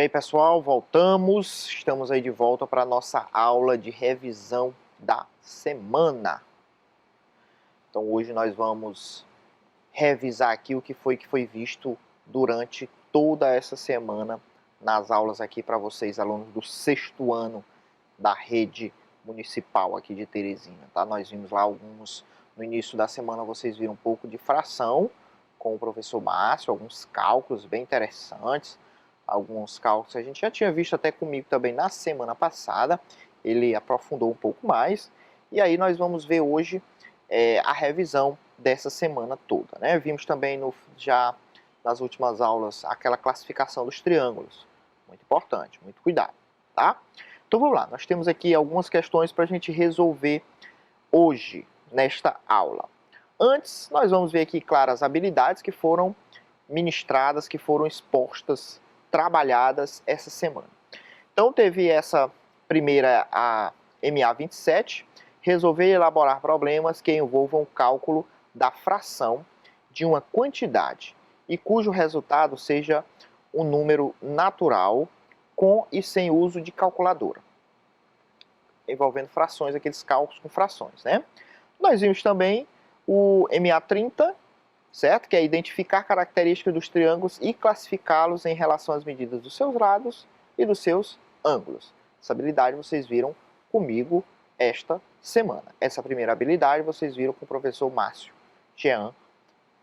E aí, pessoal, voltamos. Estamos aí de volta para a nossa aula de revisão da semana. Então, hoje nós vamos revisar aqui o que foi visto durante toda essa semana nas aulas aqui para vocês, alunos do 6º ano da rede municipal aqui de Teresina, tá? Nós vimos lá alguns, no início da semana vocês viram um pouco de fração com o professor Márcio, alguns cálculos bem interessantes. Alguns cálculos que a gente já tinha visto até comigo também na semana passada, ele aprofundou um pouco mais, e aí nós vamos ver hoje a revisão dessa semana toda, né? Vimos também já nas últimas aulas aquela classificação dos triângulos, muito importante, muito cuidado, tá? Então vamos lá, nós temos aqui algumas questões para a gente resolver hoje, nesta aula. Antes, nós vamos ver aqui, claro, as habilidades que foram ministradas, que foram expostas, trabalhadas essa semana. Então teve essa primeira, a MA27, resolver e elaborar problemas que envolvam o cálculo da fração de uma quantidade e cujo resultado seja um número natural com e sem uso de calculadora. Envolvendo frações, aqueles cálculos com frações, né? Nós vimos também o MA30, certo? Que é identificar características dos triângulos e classificá-los em relação às medidas dos seus lados e dos seus ângulos. Essa habilidade vocês viram comigo esta semana. Essa primeira habilidade vocês viram com o professor Márcio Jean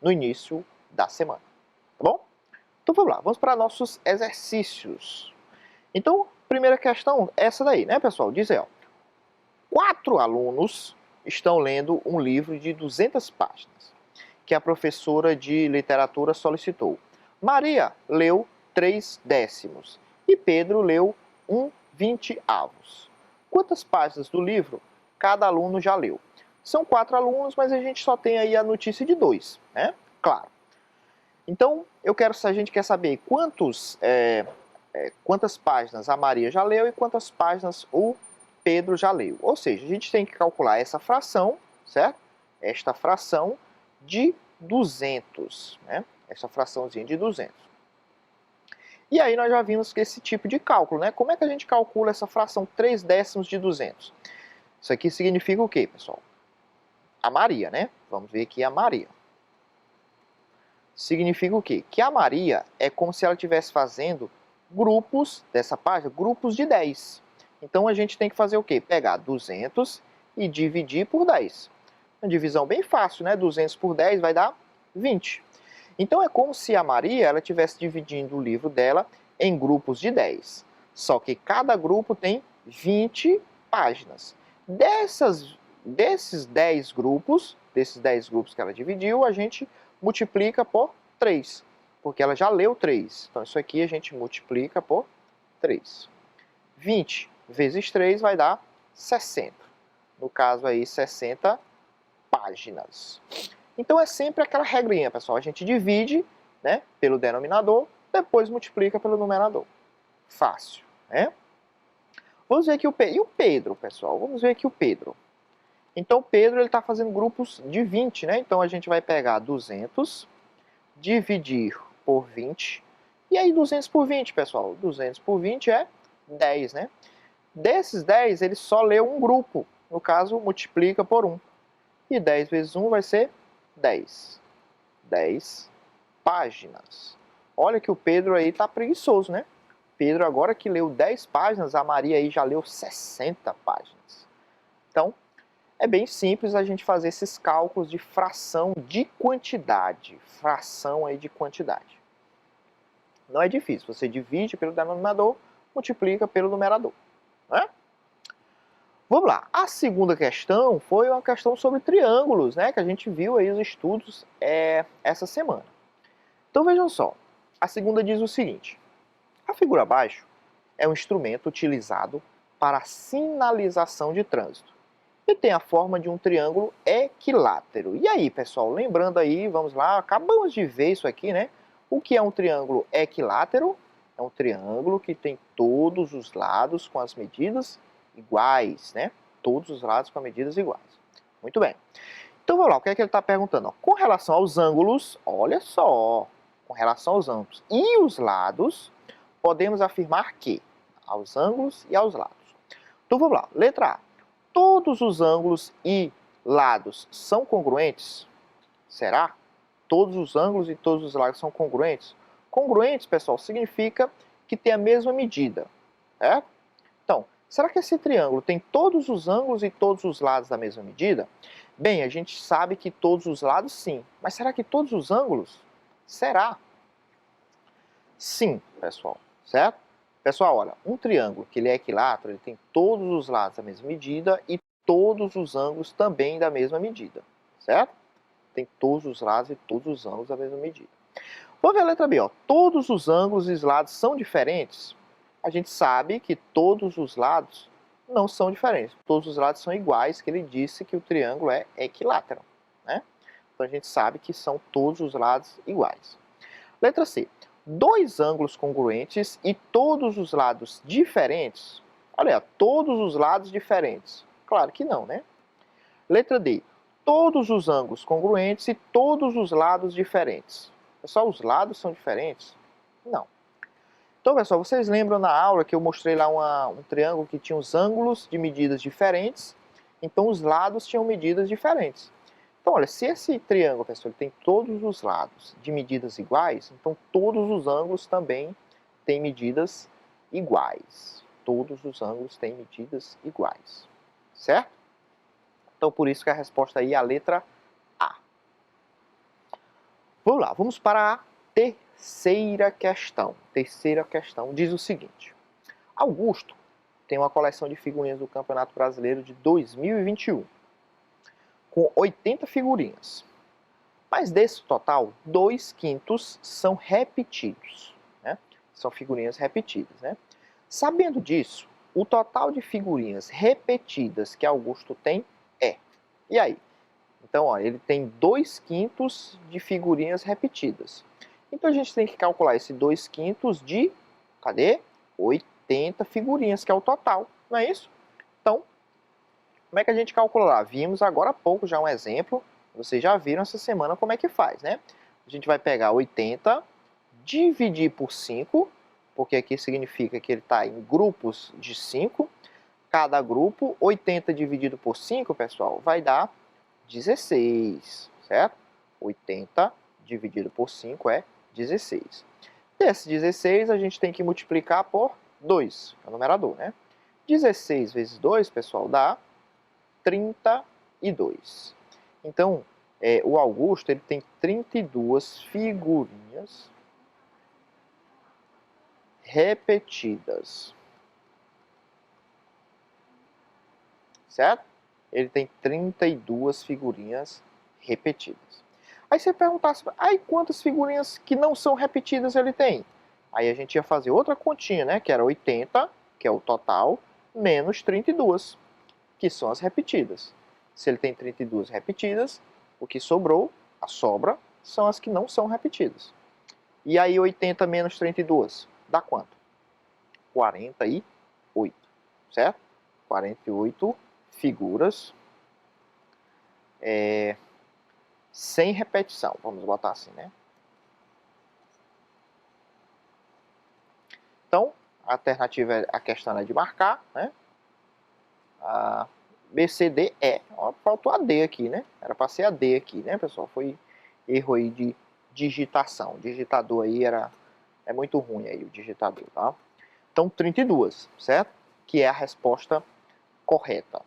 no início da semana, tá bom? Então vamos lá, vamos para nossos exercícios. Então, primeira questão, essa daí, né, pessoal? Diz aí, ó, 4 alunos estão lendo um livro de 200 páginas que a professora de literatura solicitou. Maria leu 3/10 e Pedro leu 1/20. Quantas páginas do livro cada aluno já leu? São 4 alunos, mas a gente só tem aí a notícia de 2, né? Claro. Então, a gente quer saber quantas páginas a Maria já leu e quantas páginas o Pedro já leu. Ou seja, a gente tem que calcular essa fração, certo? Esta fração de 200, né? Essa fraçãozinha de 200. E aí nós já vimos que esse tipo de cálculo, né? Como é que a gente calcula essa fração 3/10 de 200? Isso aqui significa o quê, pessoal? A Maria, né? Vamos ver aqui a Maria. Significa o quê? Que a Maria é como se ela estivesse fazendo grupos dessa página, grupos de 10. Então a gente tem que fazer o quê? Pegar 200 e dividir por 10. Uma divisão bem fácil, né? 200 por 10 vai dar 20. Então é como se a Maria ela estivesse dividindo o livro dela em grupos de 10. Só que cada grupo tem 20 páginas. Desses 10 grupos que ela dividiu, a gente multiplica por 3. Porque ela já leu 3. Então isso aqui a gente multiplica por 3. 20 vezes 3 vai dar 60. No caso aí, 60 páginas. Então é sempre aquela regrinha, pessoal. A gente divide, né, pelo denominador, depois multiplica pelo numerador. Fácil, né? Vamos ver aqui o Pedro. E o Pedro, pessoal? Vamos ver aqui o Pedro. Então o Pedro está fazendo grupos de 20, né? Então a gente vai pegar 200, dividir por 20. E aí 200 por 20, pessoal? 200 por 20 é 10, né? Desses 10, ele só leu um grupo. No caso, multiplica por 1. E 10 vezes 1 vai ser 10. 10 páginas. Olha que o Pedro aí tá preguiçoso, né? Pedro agora que leu 10 páginas, a Maria aí já leu 60 páginas. Então, é bem simples a gente fazer esses cálculos de fração de quantidade. Fração aí de quantidade. Não é difícil. Você divide pelo denominador, multiplica pelo numerador. Né? Vamos lá, a segunda questão foi uma questão sobre triângulos, né, que a gente viu aí os estudos essa semana. Então vejam só, a segunda diz o seguinte: a figura abaixo é um instrumento utilizado para a sinalização de trânsito e tem a forma de um triângulo equilátero. E aí, pessoal, lembrando aí, vamos lá, acabamos de ver isso aqui, né? O que é um triângulo equilátero? É um triângulo que tem todos os lados com as medidas iguais, né? Todos os lados com medidas iguais. Muito bem. Então, vamos lá, o que é que ele está perguntando? Ó, com relação aos ângulos, olha só, com relação aos ângulos e os lados, podemos afirmar que aos ângulos e aos lados. Então vamos lá, letra A. Todos os ângulos e lados são congruentes? Será? Todos os ângulos e todos os lados são congruentes? Congruentes, pessoal, significa que tem a mesma medida, certo? Então, será que esse triângulo tem todos os ângulos e todos os lados da mesma medida? Bem, a gente sabe que todos os lados sim, mas será que todos os ângulos? Será? Sim, pessoal, certo? Pessoal, olha, um triângulo que ele é equilátero, ele tem todos os lados da mesma medida e todos os ângulos também da mesma medida, certo? Tem todos os lados e todos os ângulos da mesma medida. Vamos ver a letra B, ó. Todos os ângulos e os lados são diferentes? A gente sabe que todos os lados não são diferentes. Todos os lados são iguais, que ele disse que o triângulo é equilátero, né? Então a gente sabe que são todos os lados iguais. Letra C. Dois ângulos congruentes e todos os lados diferentes? Olha, todos os lados diferentes. Claro que não, né? Letra D. Todos os ângulos congruentes e todos os lados diferentes. Pessoal, os lados são diferentes? Não. Então, pessoal, vocês lembram na aula que eu mostrei lá um triângulo que tinha os ângulos de medidas diferentes, então os lados tinham medidas diferentes. Então, olha, se esse triângulo, pessoal, ele tem todos os lados de medidas iguais, então todos os ângulos também têm medidas iguais. Todos os ângulos têm medidas iguais, certo? Então, por isso que a resposta aí é a letra A. Vamos lá, vamos para a terceira questão. Terceira questão diz o seguinte. Augusto tem uma coleção de figurinhas do Campeonato Brasileiro de 2021, com 80 figurinhas. Mas desse total, 2/5 são repetidos, né? São figurinhas repetidas, né? Sabendo disso, o total de figurinhas repetidas que Augusto tem é. E aí? Então, ó, ele tem 2/5 de figurinhas repetidas. Então, a gente tem que calcular esse 2/5 de, cadê? 80 figurinhas, que é o total, não é isso? Então, como é que a gente calcula lá? Vimos agora há pouco já um exemplo, vocês já viram essa semana como é que faz, né? A gente vai pegar 80, dividir por 5, porque aqui significa que ele está em grupos de 5. Cada grupo, 80 dividido por 5, pessoal, vai dar 16, certo? 80 dividido por 5 é 16. Desse 16, a gente tem que multiplicar por 2, é o numerador, né? 16 vezes 2, pessoal, dá 32. Então, o Augusto ele tem 32 figurinhas repetidas. Certo? Ele tem 32 figurinhas repetidas. Aí você perguntasse, aí quantas figurinhas que não são repetidas ele tem? Aí a gente ia fazer outra continha, né? Que era 80, que é o total, menos 32, que são as repetidas. Se ele tem 32 repetidas, o que sobrou, a sobra, são as que não são repetidas. E aí 80 menos 32, dá quanto? 48, certo? 48 figuras sem repetição, vamos botar assim, né? Então, a alternativa, a questão é de marcar, né? A B, C, D, E. Ó, faltou a D aqui, né? Era para ser a D aqui, né, pessoal? Foi erro aí de digitação. O digitador aí é muito ruim aí, o digitador, tá? Então, 32, certo? Que é a resposta correta.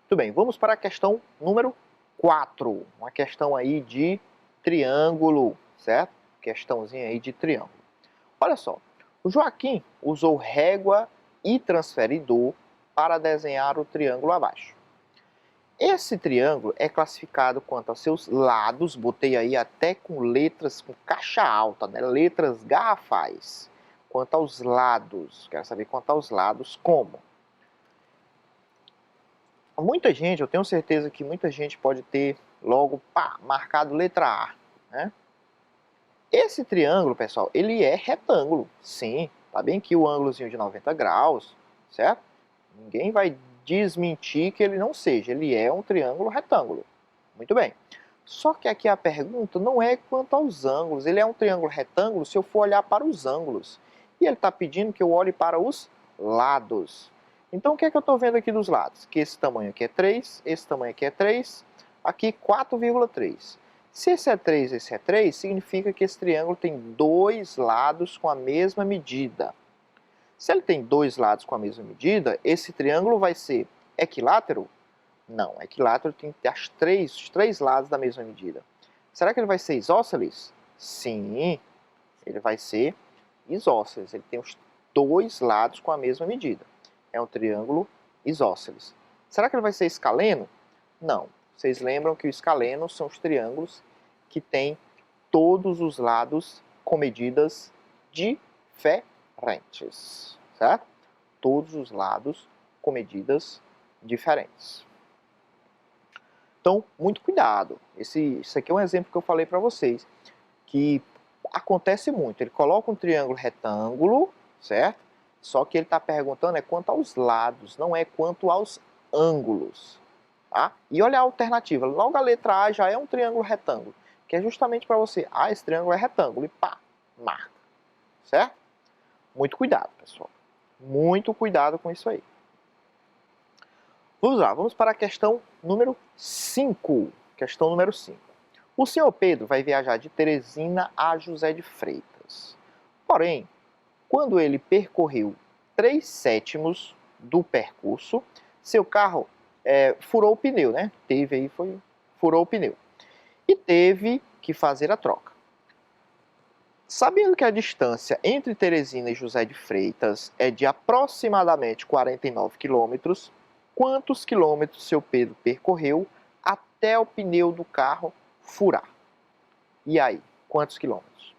Muito bem, vamos para a questão número 4. Uma questão aí de triângulo, certo? Questãozinha aí de triângulo. Olha só, o Joaquim usou régua e transferidor para desenhar o triângulo abaixo. Esse triângulo é classificado quanto aos seus lados, botei aí até com letras com caixa alta, né? Letras garrafais. Quanto aos lados, quero saber quanto aos lados, como? Muita gente, eu tenho certeza que muita gente pode ter logo, pá, marcado letra A, né? Esse triângulo, pessoal, ele é retângulo, sim, tá bem que o ângulozinho de 90 graus, certo? Ninguém vai desmentir que ele não seja, ele é um triângulo retângulo. Muito bem. Só que aqui a pergunta não é quanto aos ângulos. Ele é um triângulo retângulo se eu for olhar para os ângulos. E ele está pedindo que eu olhe para os lados. Então o que é que eu estou vendo aqui dos lados? Que esse tamanho aqui é 3, esse tamanho aqui é 3, aqui 4,3. Se esse é 3 e esse é 3, significa que esse triângulo tem dois lados com a mesma medida. Se ele tem dois lados com a mesma medida, esse triângulo vai ser equilátero? Não, equilátero tem que ter os três lados da mesma medida. Será que ele vai ser isósceles? Sim, ele vai ser isósceles. Ele tem os dois lados com a mesma medida. É um triângulo isósceles. Será que ele vai ser escaleno? Não. Vocês lembram que o escaleno são os triângulos que têm todos os lados com medidas diferentes, certo? Todos os lados com medidas diferentes. Então, muito cuidado. Isso aqui é um exemplo que eu falei para vocês, que acontece muito. Ele coloca um triângulo retângulo, certo? Só que ele está perguntando quanto aos lados, não é quanto aos ângulos. Tá? E olha a alternativa. Logo a letra A já é um triângulo retângulo, que é justamente para você. Ah, esse triângulo é retângulo. E pá, marca. Certo? Muito cuidado, pessoal. Muito cuidado com isso aí. Vamos lá, vamos para a questão número 5. Questão número 5. O senhor Pedro vai viajar de Teresina a José de Freitas. Porém, quando ele percorreu 3/7 do percurso, seu carro furou o pneu, né? Furou o pneu. E teve que fazer a troca. Sabendo que a distância entre Teresina e José de Freitas é de aproximadamente 49 quilômetros, quantos quilômetros seu Pedro percorreu até o pneu do carro furar? E aí, quantos quilômetros?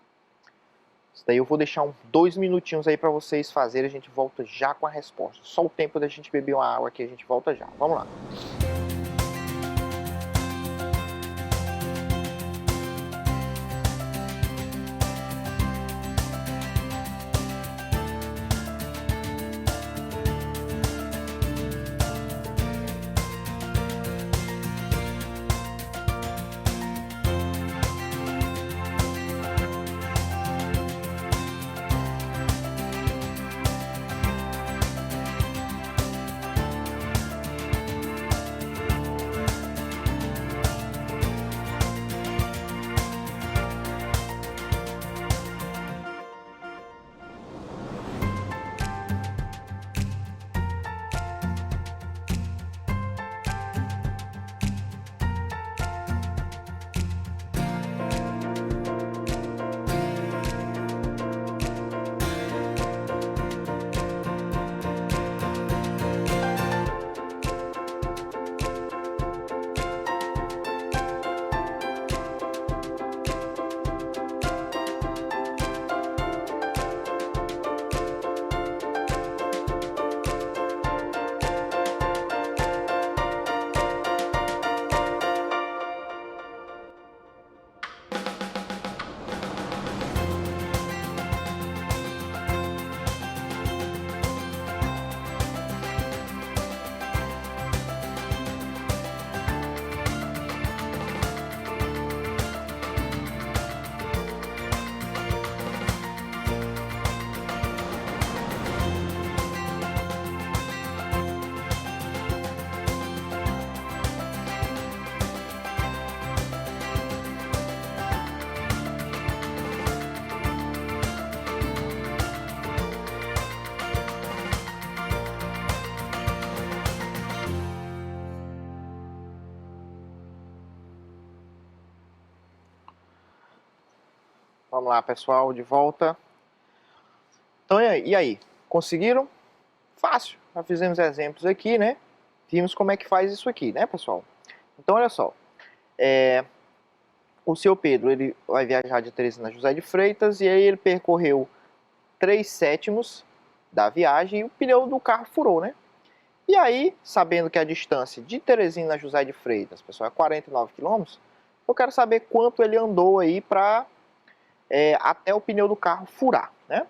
Isso daí eu vou deixar 2 minutinhos aí para vocês fazerem, a gente volta já com a resposta. Só o tempo da gente beber uma água aqui, a gente volta já. Vamos lá. Vamos lá, pessoal, de volta. Então, e aí? Conseguiram? Fácil. Já fizemos exemplos aqui, né? Vimos como é que faz isso aqui, né, pessoal? Então, olha só. O seu Pedro, ele vai viajar de Teresina a José de Freitas e aí ele percorreu 3/7 da viagem e o pneu do carro furou, né? E aí, sabendo que a distância de Teresina a José de Freitas, pessoal, é 49 quilômetros, eu quero saber quanto ele andou aí para até o pneu do carro furar, né?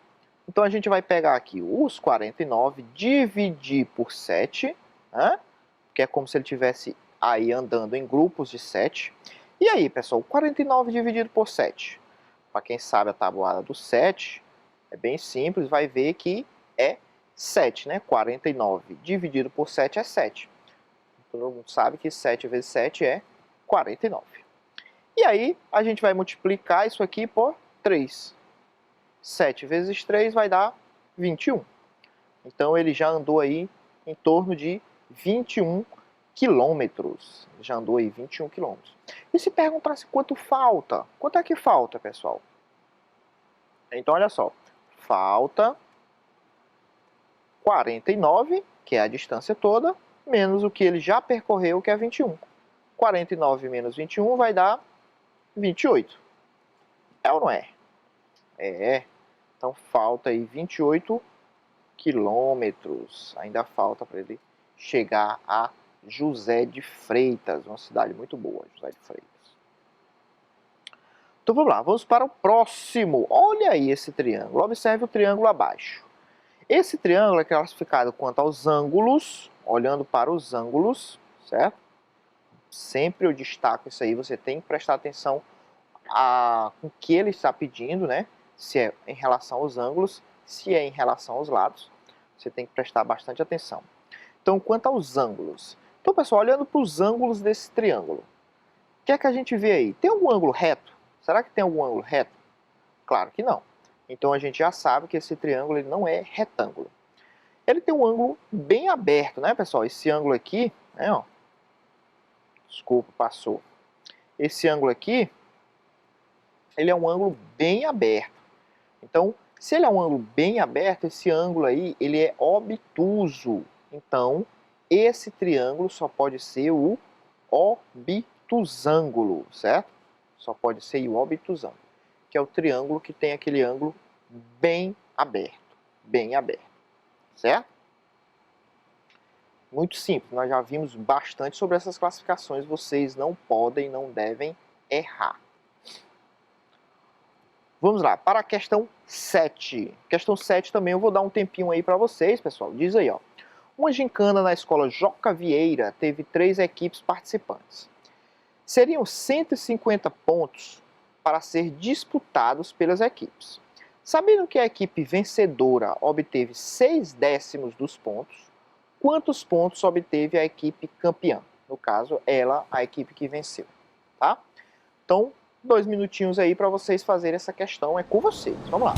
Então a gente vai pegar aqui os 49, dividir por 7, né? Que é como se ele estivesse aí andando em grupos de 7. E aí, pessoal, 49 dividido por 7. Para quem sabe a tabuada do 7, é bem simples, vai ver que é 7, né? 49 dividido por 7 é 7. Todo mundo sabe que 7 vezes 7 é 49. E aí, a gente vai multiplicar isso aqui por 3. 7 vezes 3 vai dar 21. Então, ele já andou aí em torno de 21 quilômetros. Já andou aí 21 quilômetros. E se perguntasse quanto falta? Quanto é que falta, pessoal? Então, olha só. Falta 49, que é a distância toda, menos o que ele já percorreu, que é 21. 49 menos 21 vai dar 28. É ou não é? É. Então, falta aí 28 quilômetros. Ainda falta para ele chegar a José de Freitas, uma cidade muito boa, José de Freitas. Então vamos lá, vamos para o próximo. Olha aí esse triângulo, observe o triângulo abaixo. Esse triângulo é classificado quanto aos ângulos, olhando para os ângulos, certo? Sempre eu destaco isso aí, você tem que prestar atenção com o que ele está pedindo, né? Se é em relação aos ângulos, se é em relação aos lados, você tem que prestar bastante atenção. Então, quanto aos ângulos. Então, pessoal, olhando para os ângulos desse triângulo, o que é que a gente vê aí? Tem algum ângulo reto? Será que tem algum ângulo reto? Claro que não. Então, a gente já sabe que esse triângulo ele não é retângulo. Ele tem um ângulo bem aberto, né, pessoal? Esse ângulo aqui, né, ó. Desculpa, passou. Esse ângulo aqui, ele é um ângulo bem aberto. Então, se ele é um ângulo bem aberto, esse ângulo aí, ele é obtuso. Então, esse triângulo só pode ser o obtusângulo, certo? Só pode ser o obtusângulo, que é o triângulo que tem aquele ângulo bem aberto, certo? Muito simples, nós já vimos bastante sobre essas classificações, vocês não podem, não devem errar. Vamos lá, para a questão 7. Questão 7 também eu vou dar um tempinho aí para vocês, pessoal. Diz aí, ó. Uma gincana na escola Joca Vieira teve 3 equipes participantes. Seriam 150 pontos para ser disputados pelas equipes. Sabendo que a equipe vencedora obteve 6/10 dos pontos, quantos pontos obteve a equipe campeã? No caso, ela, a equipe que venceu, tá? Então, 2 minutinhos aí para vocês fazerem essa questão, é com vocês. Vamos lá.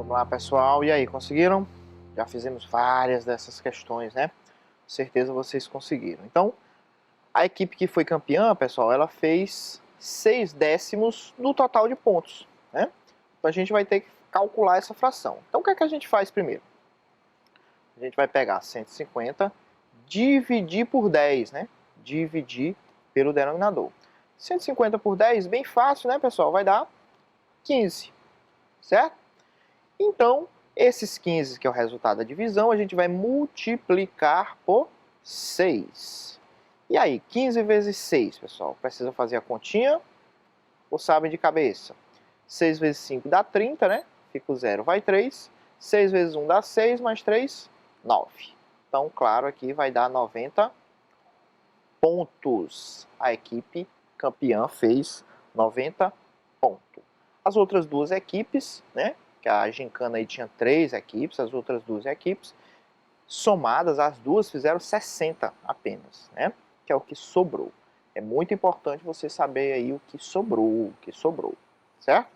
Vamos lá, pessoal. E aí, conseguiram? Já fizemos várias dessas questões, né? Com certeza vocês conseguiram. Então, a equipe que foi campeã, pessoal, ela fez 6/10 do total de pontos, né? Então a gente vai ter que calcular essa fração. Então o que é que a gente faz primeiro? A gente vai pegar 150, dividir por 10, né? Dividir pelo denominador. 150 por 10, bem fácil, né, pessoal? Vai dar 15, certo? Então, esses 15, que é o resultado da divisão, a gente vai multiplicar por 6. E aí, 15 vezes 6, pessoal? Precisa fazer a continha ou sabem de cabeça? 6 vezes 5 dá 30, né? Fica o 0, vai 3. 6 vezes 1 dá 6, mais 3, 9. Então, claro, aqui vai dar 90 pontos. A equipe campeã fez 90 pontos. As outras duas equipes, né? Que a gincana aí tinha 3 equipes, as outras duas equipes, somadas, as duas fizeram 60 apenas, né? Que é o que sobrou. É muito importante você saber aí o que sobrou, certo?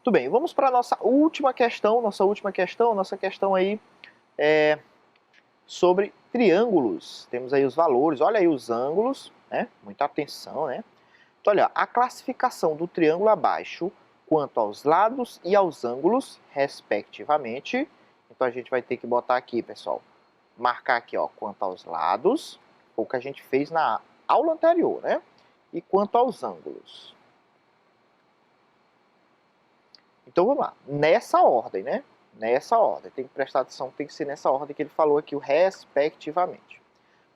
Tudo bem, vamos para a nossa última questão. Nossa questão aí é sobre triângulos. Temos aí os valores, olha aí os ângulos, né? Muita atenção, né? Então, olha, a classificação do triângulo abaixo quanto aos lados e aos ângulos, respectivamente. Então, a gente vai ter que botar aqui, pessoal, marcar aqui, ó, quanto aos lados, o que a gente fez na aula anterior, né? E quanto aos ângulos. Então, vamos lá. Nessa ordem, né? Nessa ordem. Tem que prestar atenção, tem que ser nessa ordem que ele falou aqui, o respectivamente.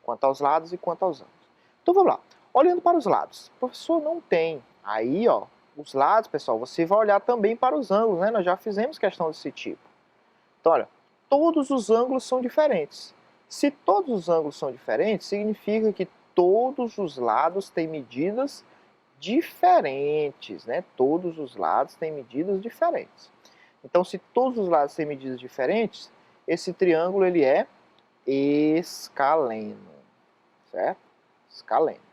Quanto aos lados e quanto aos ângulos. Então, vamos lá. Olhando para os lados. O professor não tem. Aí, ó, os lados, pessoal, você vai olhar também para os ângulos, né? Nós já fizemos questão desse tipo. Então, olha, todos os ângulos são diferentes. Se todos os ângulos são diferentes, significa que todos os lados têm medidas diferentes, né? Todos os lados têm medidas diferentes. Então, se todos os lados têm medidas diferentes, esse triângulo ele é escaleno, certo? Escaleno.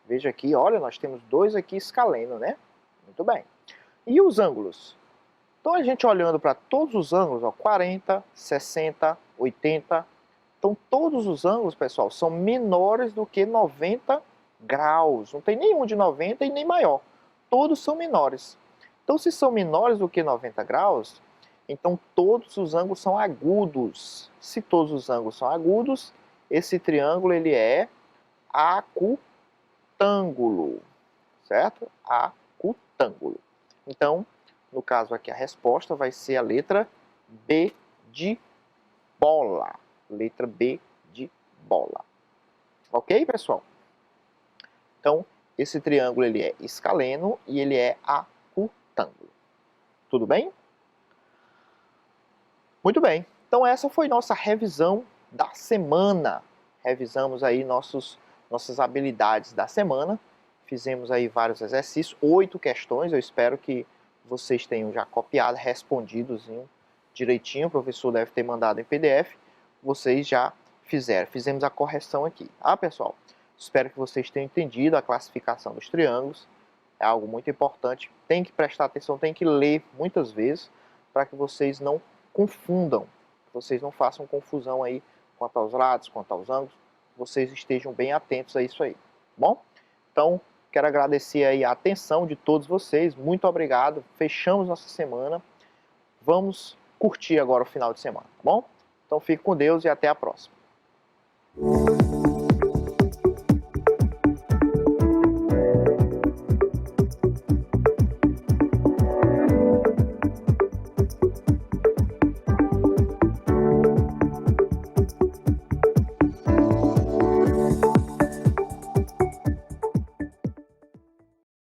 Veja aqui, olha, nós temos dois aqui escaleno, né? Muito bem. E os ângulos? Então, a gente olhando para todos os ângulos, ó, 40, 60, 80. Então, todos os ângulos, pessoal, são menores do que 90 graus. Não tem nenhum de 90 e nem maior. Todos são menores. Então, se são menores do que 90 graus, então todos os ângulos são agudos. Se todos os ângulos são agudos, esse triângulo ele é acutângulo, certo? Acutângulo. Então, no caso aqui, a resposta vai ser a letra B de bola. Letra B de bola. Ok, pessoal? Então, esse triângulo ele é escaleno e ele é acutângulo. Tudo bem? Muito bem. Então, essa foi nossa revisão da semana. Revisamos aí nossas habilidades da semana. Fizemos aí vários exercícios, 8 questões. Eu espero que vocês tenham já copiado, respondido direitinho. O professor deve ter mandado em PDF. Vocês já fizeram. Fizemos a correção aqui. Ah, pessoal? Espero que vocês tenham entendido a classificação dos triângulos. É algo muito importante. Tem que prestar atenção, tem que ler muitas vezes para que vocês não confundam. Vocês não façam confusão aí quanto aos lados, quanto aos ângulos. Vocês estejam bem atentos a isso aí. Tá bom? Então, quero agradecer aí a atenção de todos vocês. Muito obrigado. Fechamos nossa semana. Vamos curtir agora o final de semana, tá bom? Então fique com Deus e até a próxima.